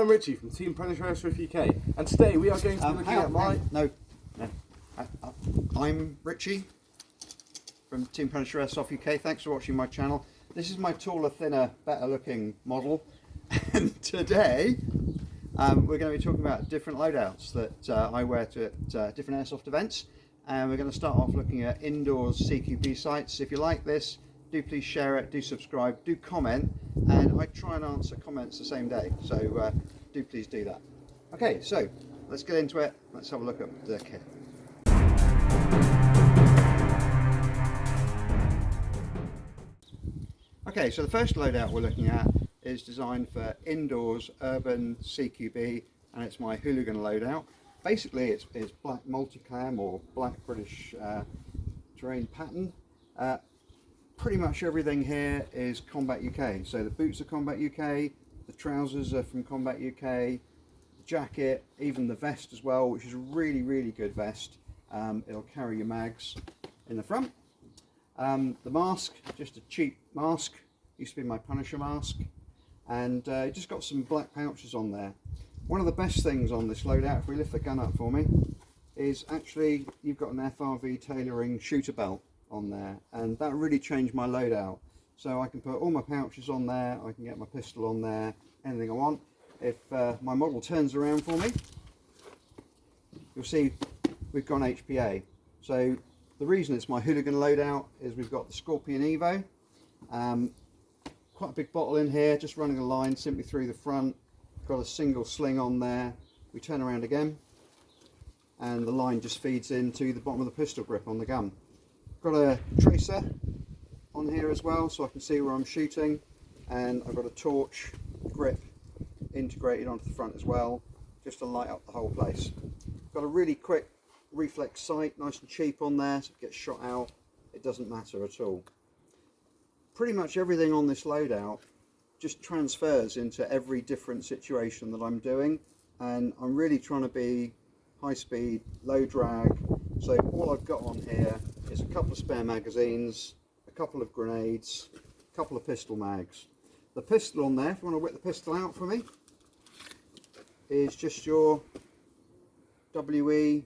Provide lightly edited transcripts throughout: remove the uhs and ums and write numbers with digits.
I'm Richie from Team Predator Airsoft UK, and today we are going to be looking at my... I'm Richy from Team Predator Airsoft UK. Thanks for watching my channel. This is my taller, thinner, better looking model, and today we're going to be talking about different loadouts that I wear to different airsoft events, and we're going to start off looking at indoors CQB sites. If you like this, do please share it, do subscribe, do comment, and I try and answer comments the same day, so do please do that. Okay, so let's get into it. Let's have a look at the kit. Okay, so the first loadout we're looking at is designed for indoors urban CQB, and it's my Hooligan loadout. Basically it's Black Multicam or Black British terrain pattern. Pretty much everything here is Combat UK. So the boots are Combat UK, the trousers are from Combat UK, the jacket, even the vest as well, which is a really, really good vest. It'll carry your mags in the front. The mask, just a cheap mask, used to be my Punisher mask, and it just got some black pouches on there. One of the best things on this loadout, if we lift the gun up for me, is actually you've got an FRV tailoring shooter belt on there, and that really changed my loadout. So I can put all my pouches on there, I can get my pistol on there, anything I want. If my model turns around for me, you'll see we've gone HPA. So the reason it's my Hooligan loadout is we've got the Scorpion Evo, quite a big bottle in here, just running a line simply through the front, got a single sling on there, we turn around again, and the line just feeds into the bottom of the pistol grip on the gun. Got a tracer on here as well, so I can see where I'm shooting, and I've got a torch grip integrated onto the front as well, just to light up the whole place. Got a really quick reflex sight, nice and cheap on there, so it gets shot out, it doesn't matter at all. Pretty much everything on this loadout just transfers into every different situation that I'm doing, and I'm really trying to be high speed, low drag. So all I've got on here is a couple of spare magazines, a couple of grenades, a couple of pistol mags. The pistol on there, if you want to whip the pistol out for me, is just your WE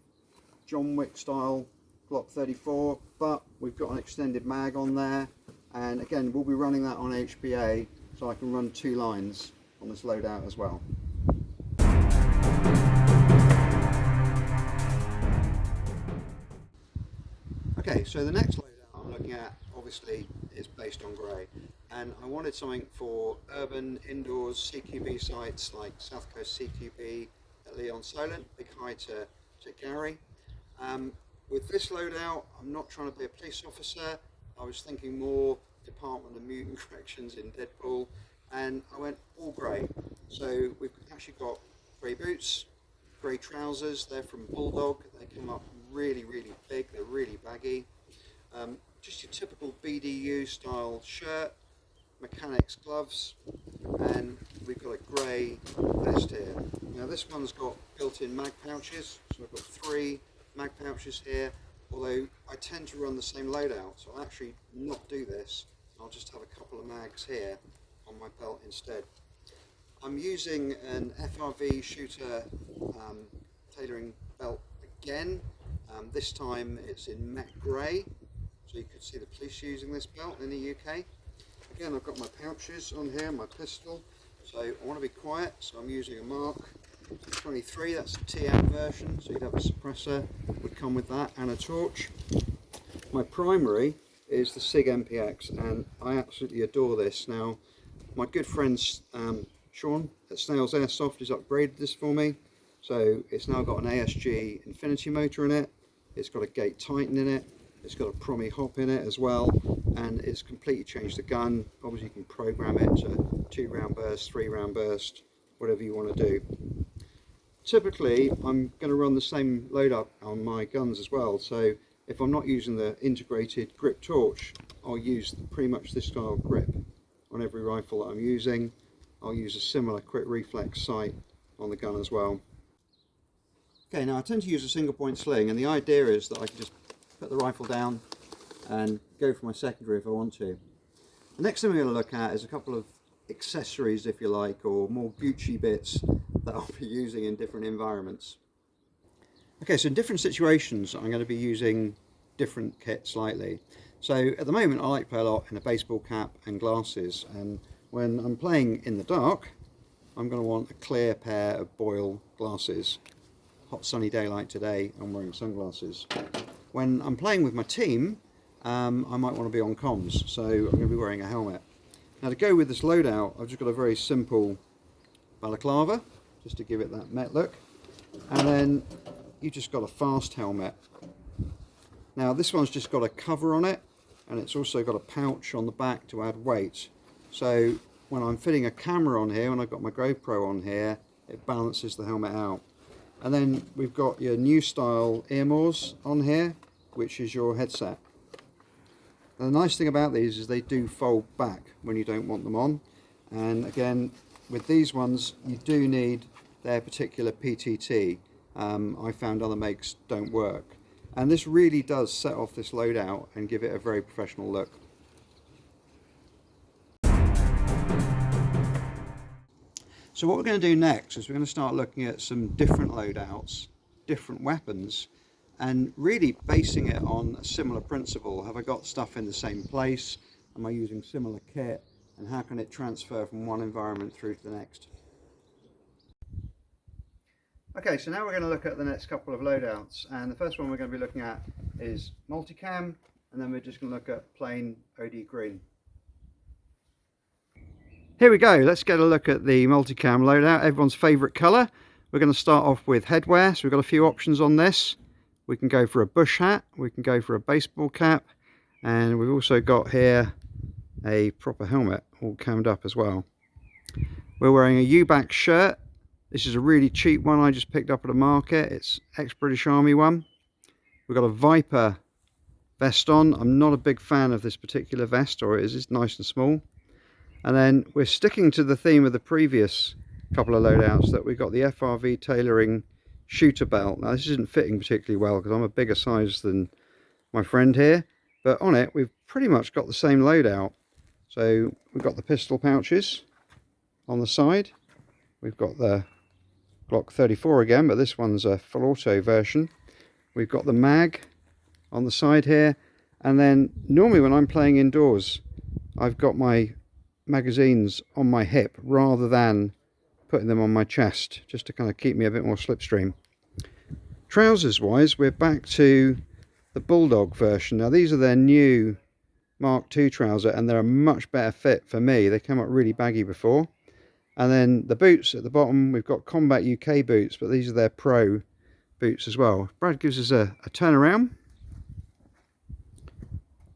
John Wick style Glock 34, but we've got an extended mag on there, and again we'll be running that on HPA, so I can run 2 lines on this loadout as well. Okay, so the next loadout I'm looking at obviously is based on grey, and I wanted something for urban indoors CQB sites like South Coast CQB at Leon Solent. Big hi to Gary. With this loadout, I'm not trying to be a police officer. I was thinking more Department of Mutant Corrections in Deadpool, and I went all grey. So we've actually got grey boots, grey trousers. They're from Bulldog. They come up really, really big. They're really baggy. Just your typical BDU style shirt, mechanics gloves, and we've got a grey vest here. Now this one's got built-in mag pouches, so I've got 3 mag pouches here, although I tend to run the same loadout, so I'll actually not do this. I'll just have a couple of mags here on my belt instead. I'm using an FRV shooter tailoring belt again. This time it's in matte grey, so you could see the police using this belt in the UK. Again, I've got my pouches on here, my pistol, so I want to be quiet, so I'm using a Mark 23, that's the TM version, so you'd have a suppressor, would come with that, and a torch. My primary is the SIG MPX, and I absolutely adore this. Now, my good friend Sean at Snails Airsoft has upgraded this for me, so it's now got an ASG infinity motor in it, it's got a gate tighten in it, it's got a Promi hop in it as well, and it's completely changed the gun. Obviously you can program it to 2 round burst, 3 round burst, whatever you want to do. Typically I'm going to run the same load up on my guns as well, so if I'm not using the integrated grip torch, I'll use pretty much this style grip on every rifle that I'm using. I'll use a similar quick reflex sight on the gun as well. Okay, now I tend to use a single point sling, and the idea is that I can just put the rifle down and go for my secondary if I want to. The next thing we're going to look at is a couple of accessories, if you like, or more Gucci bits that I'll be using in different environments. Okay, so in different situations I'm going to be using different kit slightly. So at the moment I like to play a lot in a baseball cap and glasses, and when I'm playing in the dark I'm going to want a clear pair of Boyle glasses. Hot sunny day like today, I'm wearing sunglasses. When I'm playing with my team, I might want to be on comms, so I'm going to be wearing a helmet. Now to go with this loadout, I've just got a very simple balaclava, just to give it that Met look, and then you just got a fast helmet. Now this one's just got a cover on it, and it's also got a pouch on the back to add weight. So when I'm fitting a camera on here, when I've got my GoPro on here, it balances the helmet out. And then we've got your new style earmores on here, which is your headset. And the nice thing about these is they do fold back when you don't want them on. And again, with these ones, you do need their particular PTT. I found other makes don't work. And this really does set off this loadout and give it a very professional look. So what we're going to do next is we're going to start looking at some different loadouts, different weapons, and really basing it on a similar principle. Have I got stuff in the same place? Am I using similar kit? And how can it transfer from one environment through to the next? Okay, so now we're going to look at the next couple of loadouts, and the first one we're going to be looking at is multicam, and then we're just going to look at plain OD green. Here we go, let's get a look at the multicam loadout, everyone's favourite colour. We're going to start off with headwear, so we've got a few options on this. We can go for a bush hat, we can go for a baseball cap, and we've also got here a proper helmet all cammed up as well. We're wearing a U-back shirt. This is a really cheap one I just picked up at a market. It's ex-British Army one. We've got a Viper vest on. I'm not a big fan of this particular vest, or it is. It's nice and small. And then we're sticking to the theme of the previous couple of loadouts, that we've got the FRV tailoring shooter belt. Now this isn't fitting particularly well because I'm a bigger size than my friend here, but on it we've pretty much got the same loadout. So we've got the pistol pouches on the side. We've got the Glock 34 again, but this one's a full auto version. We've got the mag on the side here, and then normally when I'm playing indoors I've got my magazines on my hip rather than putting them on my chest, just to kind of keep me a bit more slipstream. Trousers wise, we're back to the Bulldog version. Now these are their new Mark II trouser, and they're a much better fit for me. They came out really baggy before. And then the boots at the bottom, we've got Combat UK boots, but these are their pro boots as well. Brad gives us a turnaround.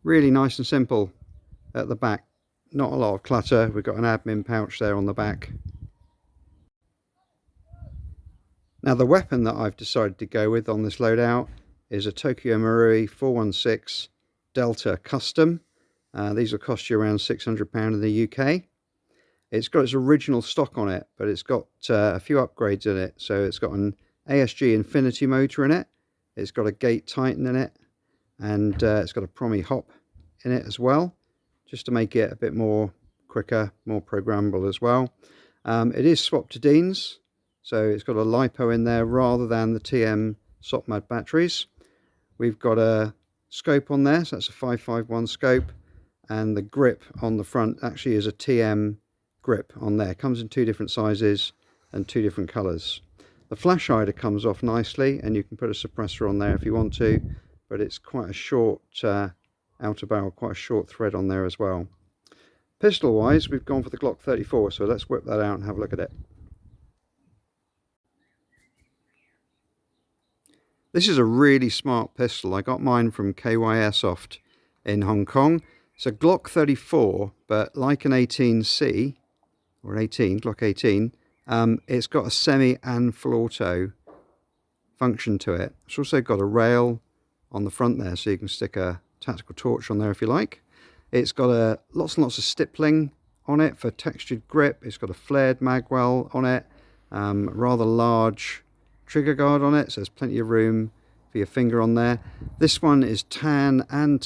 Really nice and simple at the back. Not a lot of clutter. We've got an admin pouch there on the back. Now the weapon that I've decided to go with on this loadout is a Tokyo Marui 416 Delta Custom. These will cost you around £600 in the UK. It's got its original stock on it, but it's got a few upgrades in it. So it's got an ASG Infinity motor in it. It's got a Gate Titan in it, and it's got a Promi hop in it as well, just to make it a bit more quicker, more programmable as well. It is swapped to Dean's, so it's got a LiPo in there rather than the TM SOPMAD batteries. We've got a scope on there, so that's a 551 scope, and the grip on the front actually is a TM grip on there. It comes in two different sizes and two different colours. The flash hider comes off nicely, and you can put a suppressor on there if you want to, but it's quite a short outer barrel, quite a short thread on there as well. Pistol wise, we've gone for the Glock 34, so let's whip that out and have a look at it. This is a really smart pistol. I got mine from KY Airsoft in Hong Kong. It's a Glock 34, but like an 18C, or 18, Glock 18, it's got a semi and full auto function to it. It's also got a rail on the front there, so you can stick a tactical torch on there if you like. It's got lots and lots of stippling on it for textured grip. It's got a flared magwell on it, rather large trigger guard on it, so there's plenty of room for your finger on there. This one is tan, and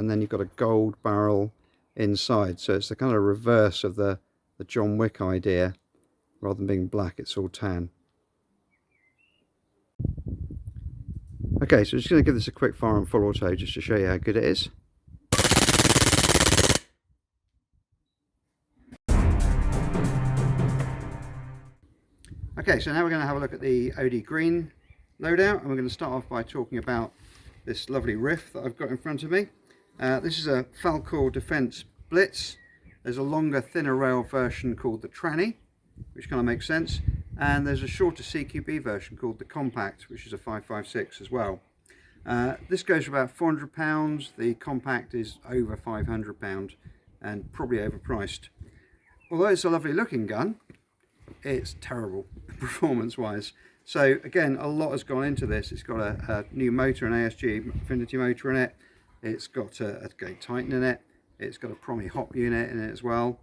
then you've got a gold barrel inside, so it's the kind of reverse of the John Wick idea, rather than being black, it's all tan. Okay, so I'm just going to give this a quick fire on full auto just to show you how good it is. Okay, so now we're going to have a look at the OD Green loadout, and we're going to start off by talking about this lovely riff that I've got in front of me. This is a Falcor Defense Blitz. There's a longer, thinner rail version called the Tranny, which kind of makes sense, and there's a shorter CQB version called the Compact, which is a 5.56 as well. This goes for about £400. The Compact is over £500 and probably overpriced. Although it's a lovely looking gun, it's terrible performance wise. So again, a lot has gone into this. It's got a new motor, an ASG Infinity motor in it. It's got a Gate Titan in it. It's got a Promi hop unit in it as well.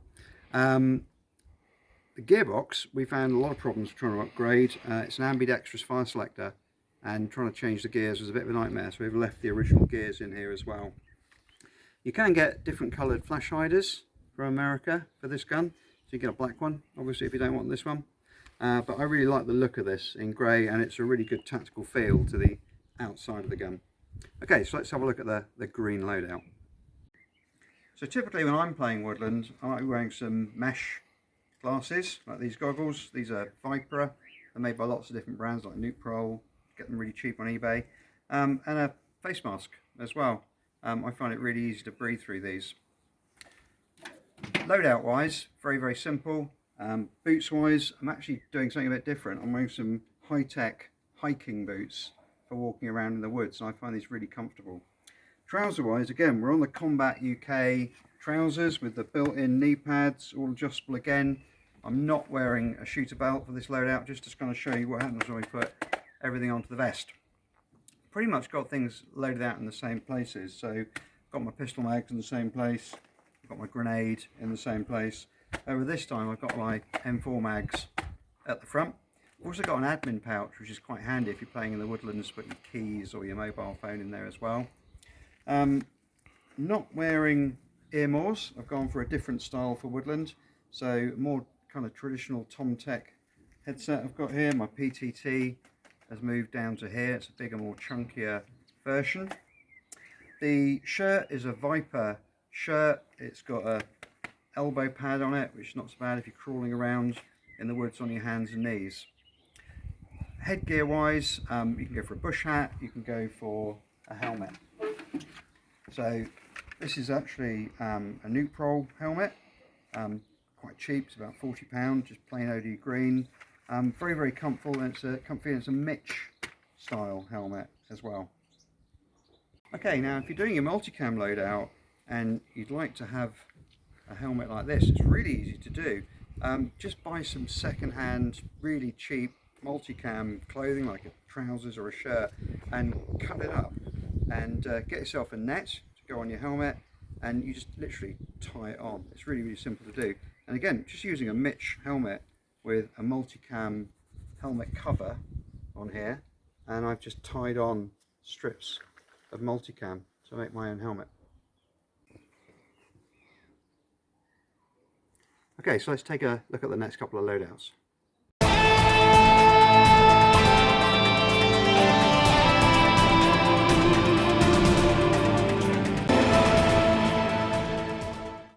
The gearbox, we found a lot of problems trying to upgrade. It's an ambidextrous fire selector, and trying to change the gears was a bit of a nightmare, so we've left the original gears in here as well. You can get different coloured flash hiders from America for this gun, so you get a black one, obviously, if you don't want this one. But I really like the look of this in grey, and it's a really good tactical feel to the outside of the gun. Okay, so let's have a look at the green loadout. So typically when I'm playing woodland, I might be wearing some mesh glasses, like these goggles. These are Vipera. They're made by lots of different brands like Nutrol, get them really cheap on eBay, and a face mask as well. I find it really easy to breathe through these. Loadout wise, very, very simple. Boots wise, I'm actually doing something a bit different. I'm wearing some high-tech hiking boots for walking around in the woods, and I find these really comfortable. Trouser wise, again, we're on the Combat UK trousers with the built-in knee pads, all adjustable again. I'm not wearing a shooter belt for this loadout, just to kind of show you what happens when we put everything onto the vest. Pretty much got things loaded out in the same places. So got my pistol mags in the same place, got my grenade in the same place. Over this time I've got my M4 mags at the front. I've also got an admin pouch, which is quite handy if you're playing in the woodlands, put your keys or your mobile phone in there as well. Not wearing ear mores. I've gone for a different style for woodland, so more kind of traditional Tomtech headset I've got here. My PTT has moved down to here. It's a bigger, more chunkier version. The shirt is a Viper shirt. It's got a elbow pad on it, which is not so bad if you're crawling around in the woods on your hands and knees. Headgear wise, you can go for a bush hat, you can go for a helmet. So this is actually a Nutrol helmet, quite cheap, it's about £40, just plain OD green. Very, very comfortable, and it's a Mitch style helmet as well. Okay, now if you're doing your multicam loadout and you'd like to have a helmet like this, it's really easy to do. Just buy some second-hand, really cheap multicam clothing, like trousers or a shirt, and cut it up, and get yourself a net to go on your helmet, and you just literally tie it on. It's really, really simple to do. And again, just using a Mitch helmet with a multicam helmet cover on here, and I've just tied on strips of multicam to make my own helmet. Okay, so let's take a look at the next couple of loadouts.